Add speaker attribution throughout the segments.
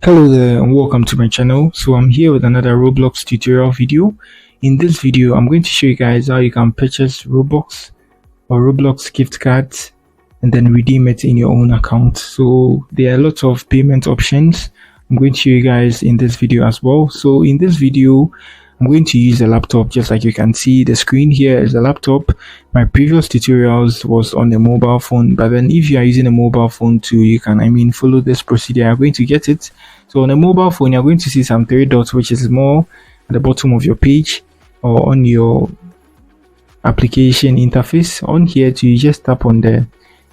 Speaker 1: Hello there and welcome to my channel. So I'm here with another Roblox tutorial video. In this video, I'm going to show you guys how you can purchase Roblox or Roblox gift cards and then redeem it in your own account. So there are lots of payment options I'm going to show you guys in this video as well. So in this video, I'm going to use a laptop. Just like you can see, the screen here is a laptop. My previous tutorials was on a mobile phone, but then if you are using a mobile phone too, you can follow this procedure. You're going to get it. So on a mobile phone, you're going to see some three dots, which is more at the bottom of your page or on your application interface. On here too, you just tap on the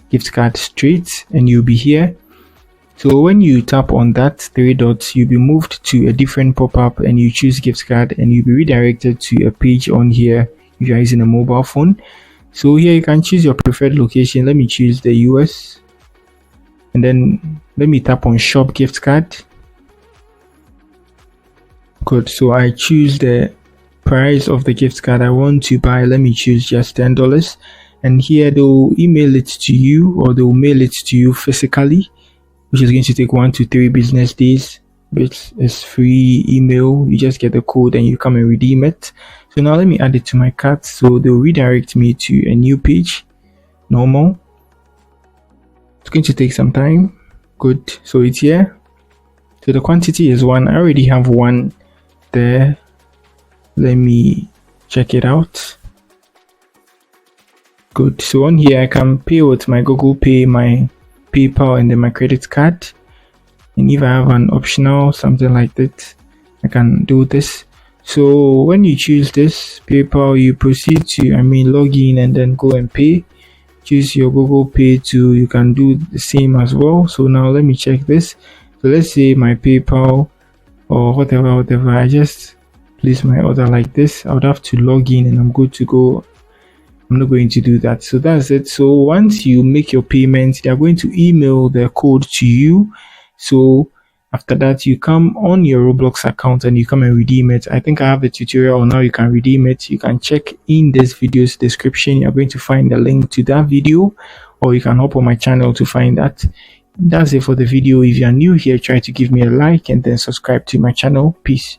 Speaker 1: gift card straight and you'll be here. So when you tap on that three dots, you'll be moved to a different pop-up and you choose gift card and you'll be redirected to a page on here if you're using a mobile phone. So here you can choose your preferred location. Let me choose the US and then let me tap on shop gift card. Good. So I choose the price of the gift card I want to buy. Let me choose just $10, and here they'll email it to you or they'll mail it to you physically, which is going to take 1 to 3 business days. But it's free email. You just get the code and you come and redeem it. So now let me add it to my cart. So they'll redirect me to a new page, normal. It's going to take some time. Good. So it's here. So the quantity is 1. I already have 1 there. Let me check it out. Good. So on here I can pay with my Google Pay, my PayPal, and then my credit card. And if I have an optional something like that, I can do this. So when you choose this PayPal, you proceed to log in and then go and pay. Choose your Google Pay too. You can do the same as well. So now let me check this. So let's say my PayPal or whatever, I just place my order like this. I would have to log in and I'm good to go. I'm not going to do that. So that's it. So once you make your payment, they are going to email the code to you. So after that, you come on your Roblox account and you come and redeem it. I think I have a tutorial on how you can redeem it. You can check in this video's description. You're going to find the link to that video, or you can hop on my channel to find that. That's it for the video. If you are new here, try to give me a like and then subscribe to my channel. Peace.